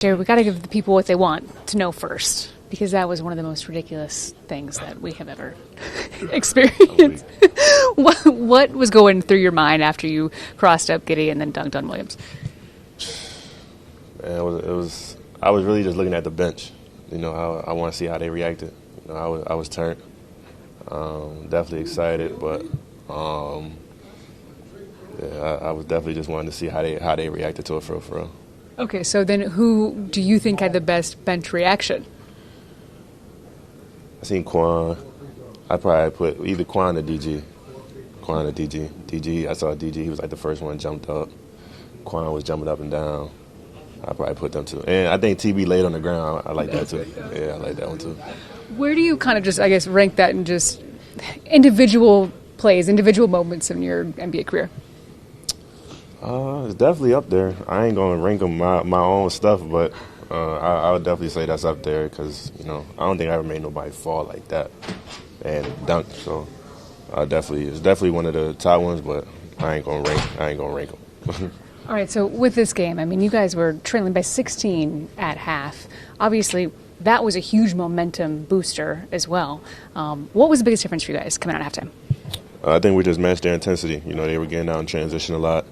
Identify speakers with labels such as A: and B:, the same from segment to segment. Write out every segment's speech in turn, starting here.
A: Jared, we got to give the people what they want to know first, because that was one of the most ridiculous things that we have ever experienced. What was going through your mind after you crossed up Giddey and then dunked on Williams?
B: Man, it was. I was really just looking at the bench. I want to see how they reacted. I was turned. Definitely excited, but I was definitely just wanting to see how they reacted to it for real.
A: Okay, so then who do you think had the best bench reaction?
B: I seen Quan. I probably put either Quan or DG. Quan or DG. DG, I saw DG. He was like the first one jumped up. Quan was jumping up and down. I probably put them two. And I think TB laid on the ground. I like that too. Yeah, I like that one too.
A: Where do you kind of just, I guess, rank that in just individual plays, individual moments in your NBA career?
B: It's definitely up there. I ain't gonna rank them my own stuff, but I would definitely say that's up there because I don't think I ever made nobody fall like that and dunk. So it's definitely one of the top ones, but I ain't gonna rank them.
A: All right. So with this game, I mean, you guys were trailing by 16 at half. Obviously, that was a huge momentum booster as well. What was the biggest difference for you guys coming out of halftime?
B: I think we just matched their intensity. They were getting out in transition a lot.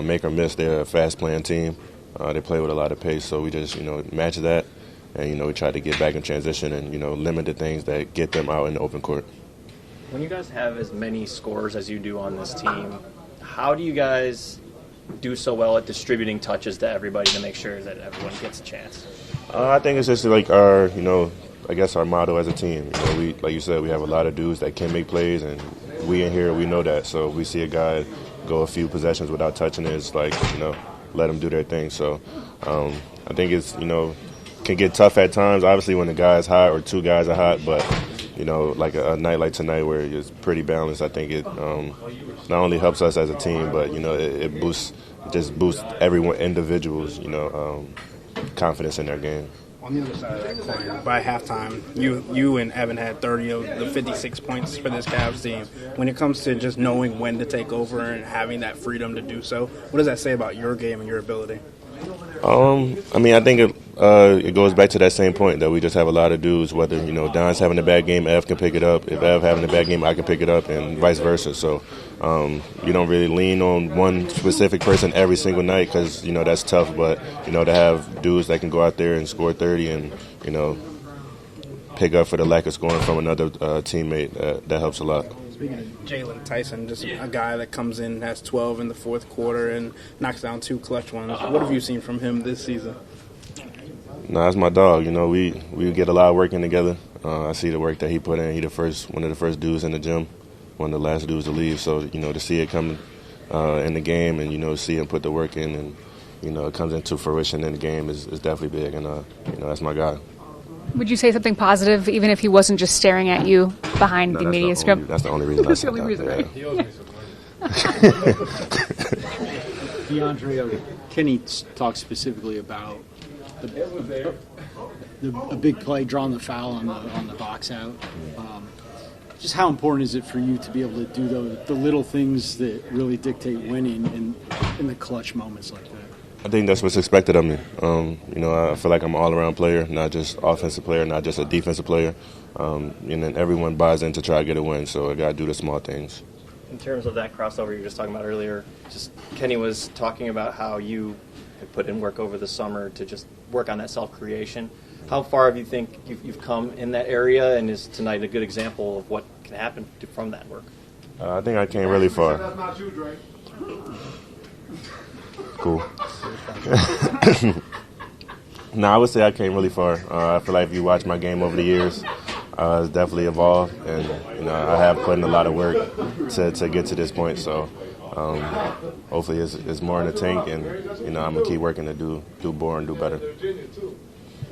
B: Make or miss, they're a fast-playing team. They play with a lot of pace, so we just, match that. And, we try to get back in transition and, limit the things that get them out in the open court.
C: When you guys have as many scores as you do on this team, how do you guys do so well at distributing touches to everybody to make sure that everyone gets a chance?
B: I think it's just like our, I guess our motto as a team. We, like you said, we have a lot of dudes that can make plays, and we in here, we know that. So if we see a guy go a few possessions without touching it, it's like, let them do their thing. So I think it's, can get tough at times, obviously when the guy's hot or two guys are hot, but, like a night like tonight where it's pretty balanced, I think it not only helps us as a team, but, it boosts everyone, individuals, confidence in their game.
D: On the other side of that coin, by halftime, you and Evan had 30 of the 56 points for this Cavs team. When it comes to just knowing when to take over and having that freedom to do so, what does that say about your game and your ability?
B: I think it goes back to that same point that we just have a lot of dudes, whether, Don's having a bad game, Ev can pick it up. If Ev having a bad game, I can pick it up, and vice versa. So you don't really lean on one specific person every single night because, that's tough. But, to have dudes that can go out there and score 30 and, pick up for the lack of scoring from another teammate, that helps a lot.
D: Speaking of Jaylon Tyson, just a guy that comes in, has 12 in the fourth quarter, and knocks down two clutch ones. What have you seen from him this season?
B: No, that's my dog. We get a lot of work in together. I see the work that he put in. He one of the first dudes in the gym, one of the last dudes to leave. So, to see it come in the game and, see him put the work in and, it comes into fruition in the game is definitely big. And, that's my guy.
A: Would you say something positive, even if he wasn't just staring at you behind the media scrum?
B: That's the only reason I said that.
A: That's the only reason,
E: right? DeAndre, Kenny talked specifically about a big play, drawing the foul on the box out. Just how important is it for you to be able to do the little things that really dictate winning in the clutch moments like that?
B: I think that's what's expected of me. I feel like I'm an all-around player, not just offensive player, not just a defensive player. And then everyone buys in to try to get a win, so I got to do the small things.
C: In terms of that crossover you were just talking about earlier, just Kenny was talking about how you had put in work over the summer to just work on that self-creation. How far have you think you've come in that area, and is tonight a good example of what can happen from that work?
B: I think I came really far.
F: That's not you, Dre.
B: Cool. No, I would say I came really far. I feel like if you watch my game over the years, it's definitely evolved, and I have put in a lot of work to get to this point. So hopefully it's more in the tank, and I'm gonna keep working to do more and do better.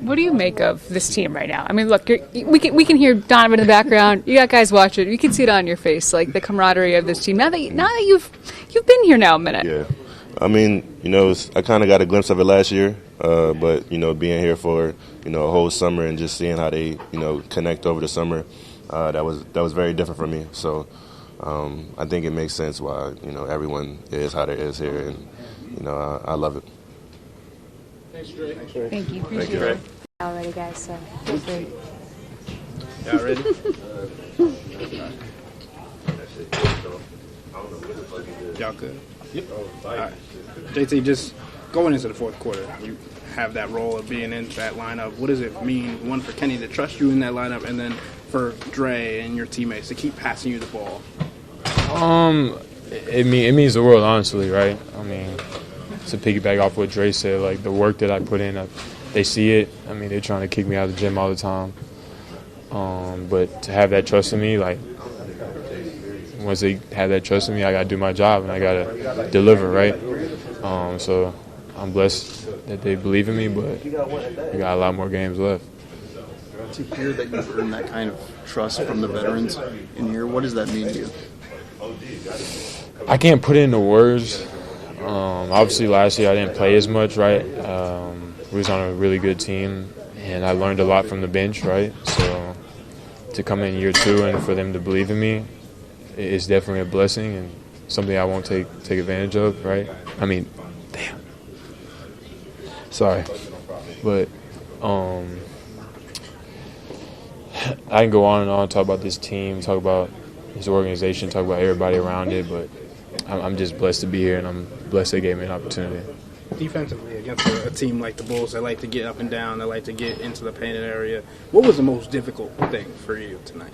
A: What do you make of this team right now? I mean, look, we can hear Donovan in the background. You got guys watching. You can see it on your face, like the camaraderie of this team. Now that you've been here now a minute.
B: Yeah. I mean, I kind of got a glimpse of it last year, but, being here for, a whole summer and just seeing how they, connect over the summer, that was very different for me. So I think it makes sense why, everyone is how they is here, and, I love it.
A: Thank you. Appreciate
B: you,
A: it.
B: Ray.
F: Already, guys, so feel free.
D: Y'all ready? Y'all good? Yep. All right. JT, just going into the fourth quarter, you have that role of being in that lineup. What does it mean, one, for Kenny to trust you in that lineup, and then for Dre and your teammates to keep passing you the ball?
G: It means the world, honestly, right? I mean, to piggyback off what Dre said, like the work that I put in, they see it. I mean, they're trying to kick me out of the gym all the time. But to have that trust in me, like, once they have that trust in me, I got to do my job and I got to deliver, right? So I'm blessed that they believe in me, but we got a lot more games left.
H: To hear that you've earned that kind of trust from the veterans in here, what does that mean to you?
G: I can't put it into words. Obviously, last year I didn't play as much, right? We was on a really good team, and I learned a lot from the bench, right? So to come in year 2 and for them to believe in me is definitely a blessing and something I won't take advantage of, right? I mean, damn. Sorry. But I can go on and on, talk about this team, talk about this organization, talk about everybody around it, but I'm just blessed to be here, and I'm blessed they gave me an opportunity.
D: Defensively, against a team like the Bulls that like to get up and down, that like to get into the painted area, what was the most difficult thing for you tonight?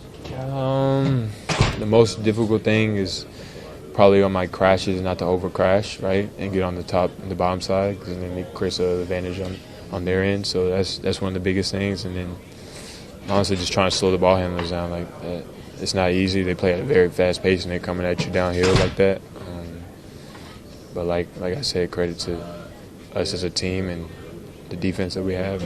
G: The most difficult thing is probably on my crashes not to over crash, right, and get on the top and the bottom side, because then it creates an advantage on their end. So that's one of the biggest things. And then honestly, just trying to slow the ball handlers down like that. It's not easy. They play at a very fast pace and they're coming at you downhill like that. But like I said, credit to us as a team and the defense that we have.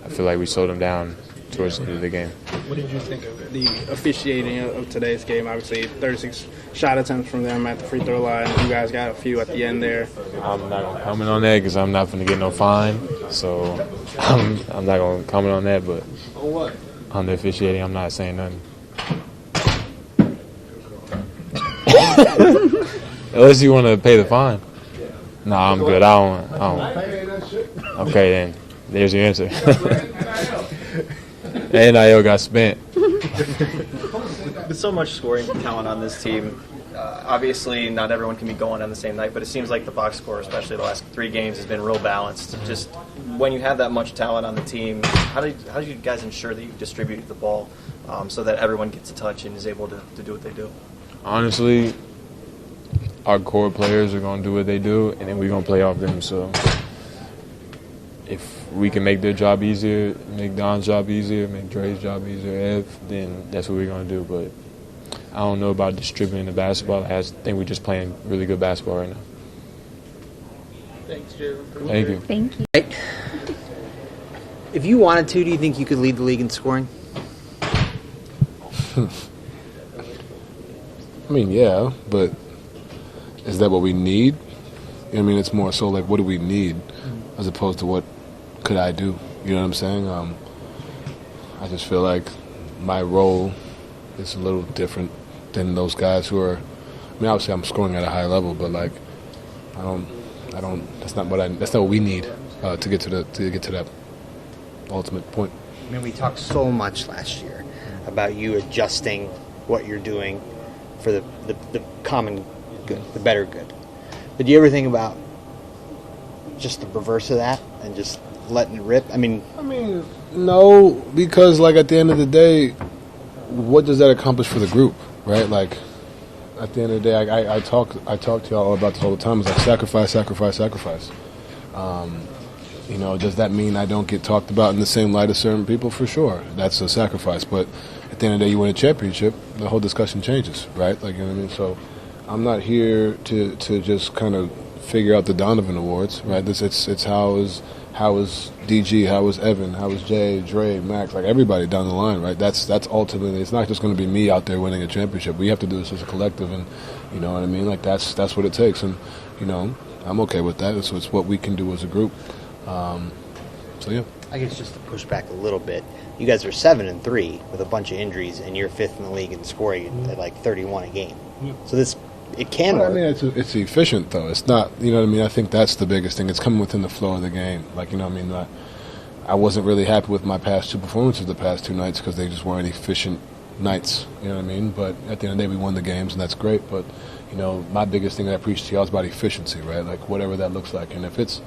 G: I feel like we slowed them down towards the end of the game.
D: What did you think of the officiating of today's game? Obviously, 36 shot attempts from them at the free throw line. You guys got a few at the end there.
G: I'm not going to comment on that because I'm not going to get no fine. So I'm not going to comment on that. But on the officiating, I'm not saying nothing. Unless you want to pay the fine. No, I'm good. I don't. Okay, then. There's your answer. NIL got spent.
C: With so much scoring talent on this team, obviously not everyone can be going on the same night, but it seems like the box score, especially the last 3 games, has been real balanced. Just when you have that much talent on the team, how do you guys ensure that you distribute the ball so that everyone gets a touch and is able to do what they do?
G: Honestly, our core players are going to do what they do, and then we're going to play off them. So if we can make their job easier, make Don's job easier, make Dre's job easier, Ev, then that's what we're going to do. But I don't know about distributing the basketball. I think we're just playing really good basketball right now.
D: Thanks, Jaylon.
G: Thank you.
A: Thank you.
I: If you wanted to, do you think you could lead the league in scoring?
J: I mean, yeah, but is that what we need? I mean, it's more so like, what do we need as opposed to what could I do? You know what I'm saying? I just feel like my role is a little different than those guys who are. I mean, obviously, I'm scoring at a high level, but like, I don't. That's not what we need to get to that ultimate point.
I: I mean, we talked so much last year about you adjusting what you're doing for the common good, the better good. But do you ever think about just the reverse of that and just letting it rip? I mean,
J: no, because like at the end of the day, what does that accomplish for the group, right? Like at the end of the day, I talk to y'all about this all the time. It's like sacrifice. You know, does that mean I don't get talked about in the same light as certain people? For sure, that's a sacrifice. But at the end of the day, you win a championship, the whole discussion changes, right? Like, you know what I mean? So I'm not here to just kind of figure out the Donovan Awards, right? It's how is DG, how is Evan, how is Jay, Dre, Max, like everybody down the line, right? That's ultimately, it's not just going to be me out there winning a championship. We have to do this as a collective, and you know what I mean? Like that's what it takes, and you know, I'm okay with that. It's what we can do as a group. So yeah.
I: I guess just to push back a little bit, you guys are 7-3 with a bunch of injuries, and you're 5th in the league in scoring at like 31 a game. So this it can
J: Well,
I: work.
J: I mean, it's efficient though. It's not, you know what I mean. I think that's the biggest thing. It's coming within the flow of the game. Like, you know what I mean. I wasn't really happy with my past two performances the past two nights because they just weren't efficient nights. You know what I mean. But at the end of the day, we won the games, and that's great. But you know, my biggest thing that I preach to y'all is about efficiency, right? Like whatever that looks like. And if it's,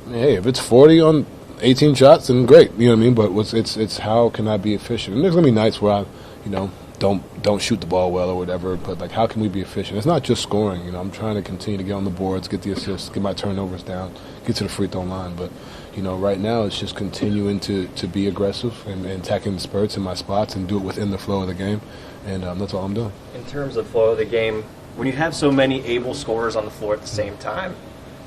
J: hey, if it's 40 on 18 shots, then great. You know what I mean. But it's how can I be efficient? And there's gonna be nights where I, you know, don't shoot the ball well or whatever, but like how can we be efficient? It's not just scoring, you know. I'm trying to continue to get on the boards, get the assists, get my turnovers down, get to the free throw line. But you know, right now it's just continuing to be aggressive and attacking the spurts in my spots and do it within the flow of the game, and that's all I'm doing.
C: In terms of flow of the game, when you have so many able scorers on the floor at the same time,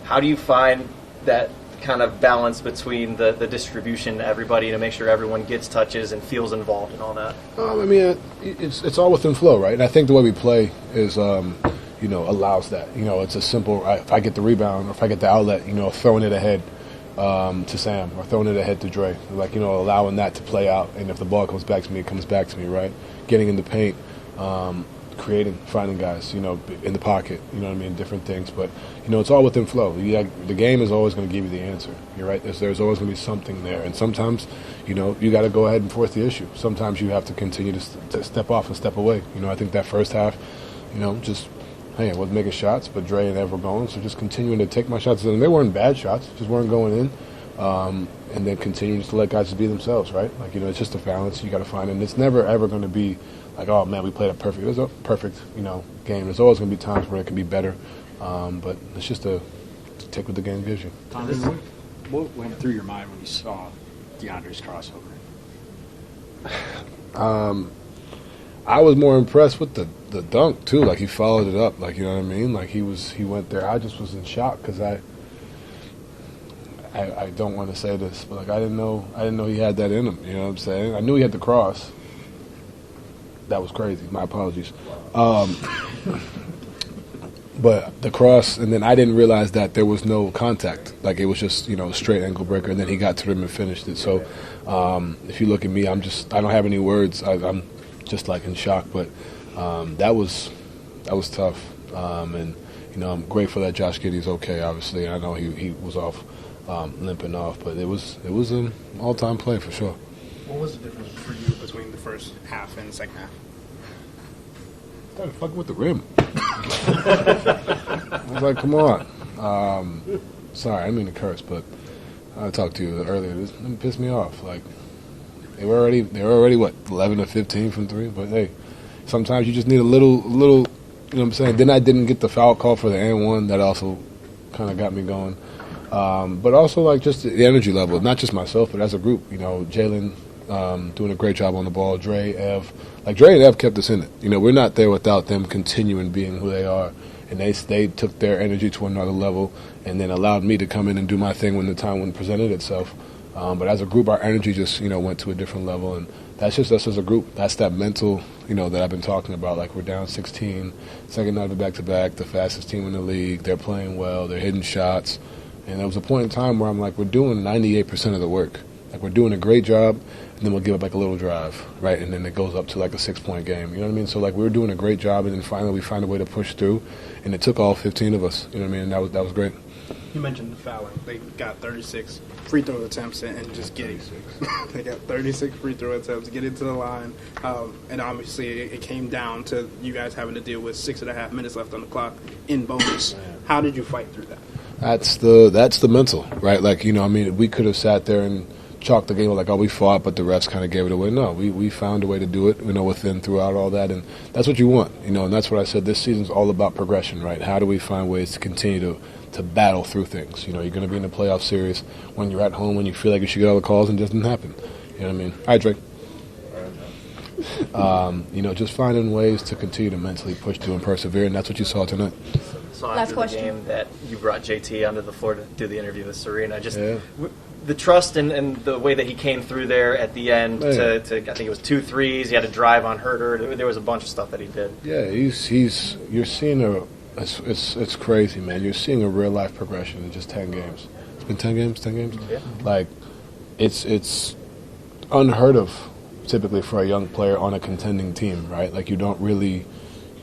C: how do you find that kind of balance between the distribution to everybody to make sure everyone gets touches and feels involved and all that?
J: I mean, it's all within flow, right? And I think the way we play is, you know, allows that. You know, it's a simple, if I get the rebound or if I get the outlet, you know, throwing it ahead to Sam or throwing it ahead to Dre. Like, you know, allowing that to play out. And if the ball comes back to me, it comes back to me, right? Getting in the paint, creating, finding guys, you know, in the pocket, you know what I mean, different things. But, you know, it's all within flow. The game is always going to give you the answer. You're right. There's always going to be something there. And sometimes, you know, you got to go ahead and force the issue. Sometimes you have to continue to step off and step away. You know, I think that first half, you know, just, hey, I wasn't making shots, but Dre and Ev were going. So just continuing to take my shots. And they weren't bad shots, just weren't going in. And then continuing to let guys just be themselves, right? Like, you know, it's just a balance you got to find. And it's never, ever going to be like, oh, man, we played a perfect. It was a perfect, you know, game. There's always going to be times where it can be better. But it's just to take what the game gives you.
E: Donovan, what went through your mind when you saw DeAndre's crossover?
J: I was more impressed with the dunk, too. Like, he followed it up. Like, you know what I mean? Like, he went there. I just was in shock because I don't want to say this, but, like, I didn't know he had that in him. You know what I'm saying? I knew he had the cross. That was crazy. My apologies. But the cross, and then I didn't realize that there was no contact. Like, it was just, you know, straight ankle breaker, and then he got to the rim and finished it. So if you look at me, I don't have any words. I'm just, like, in shock. But that was tough. And, you know, I'm grateful that Josh Giddey's okay, obviously. I know he was off, limping off. But it was an all-time play for sure.
D: What was the difference for you between the first half and the second half?
J: Started fucking with the rim. I was like, come on. Sorry, I didn't mean to curse, but I talked to you earlier. This pissed me off. Like, they were already what, 11 or 15 from three? But hey, sometimes you just need a little, you know what I'm saying? Then I didn't get the foul call for the and one. That also kind of got me going. But also, like, just the energy level, not just myself, but as a group. You know, Jaylon doing a great job on the ball. Dre, Ev. Like, Dre and Ev kept us in it. You know, we're not there without them continuing being who they are. And they took their energy to another level and then allowed me to come in and do my thing when the time presented itself. But as a group, our energy just, you know, went to a different level. And that's just us as a group. That's that mental, you know, that I've been talking about. Like, we're down 16, second night of back-to-back, the fastest team in the league. They're playing well. They're hitting shots. And there was a point in time where I'm like, we're doing 98% of the work. Like, we're doing a great job, and then we'll give it like a little drive, right? And then it goes up to like a 6-point game. You know what I mean? So, like, we were doing a great job, and then finally we find a way to push through. And it took all 15 of us. You know what I mean? And that was great.
D: You mentioned the fouling. They got 36 free throw attempts and just getting. They got 36 free throw attempts, get into the line, and obviously it came down to you guys having to deal with 6.5 minutes left on the clock in bonus. How did you fight through that?
J: That's the mental, right? Like, you know, I mean, we could have sat there and chalked the game like, oh, we fought, but the refs kind of gave it away. No, we found a way to do it, you know, throughout all that, and that's what you want, you know, and that's what I said. This season's all about progression, right? How do we find ways to continue to battle through things? You know, you're going to be in a playoff series when you're at home, when you feel like you should get all the calls, and it doesn't happen. You know what I mean? All right, Drake. You know, just finding ways to continue to mentally push through and persevere, and that's what you saw tonight.
C: So after the game that you brought JT onto the floor to do the interview with Serena, the trust and the way that he came through there at the end to I think it was 2 threes. He had a drive on Herter. There was a bunch of stuff that he did. Yeah,
J: you're seeing it's crazy, man. You're seeing a real life progression in just 10 games. It's been 10 games.
C: Yeah.
J: Like, it's unheard of typically for a young player on a contending team, right? Like, you don't really,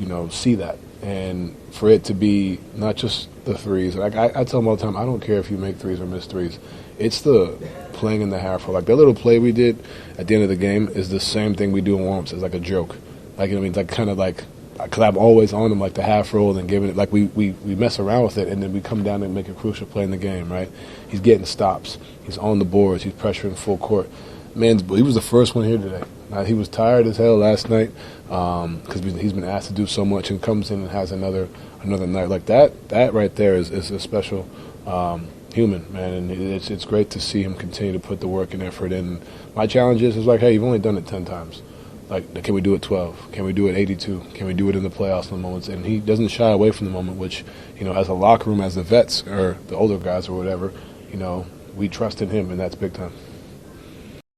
J: you know, see that. And for it to be not just the threes, like I tell them all the time, I don't care if you make threes or miss threes. It's the playing in the half court. Like that little play we did at the end of the game is the same thing we do in warm-ups. It's like a joke. Like, you know what I mean? It's like kind of like, because I'm always on them, like the half roll and giving it, like we mess around with it and then we come down and make a crucial play in the game, right? He's getting stops. He's on the boards. He's pressuring full court. Man, he was the first one here today. He was tired as hell last night because he's been asked to do so much and comes in and has another night like that. That right there is a special human, man, and it's great to see him continue to put the work and effort in. My challenge is like, hey, you've only done it 10 times. Like, can we do it 12? Can we do it 82? Can we do it in the playoffs in the moments? And he doesn't shy away from the moment, which, you know, as a locker room, as the vets or the older guys or whatever, you know, we trust in him, and that's big time.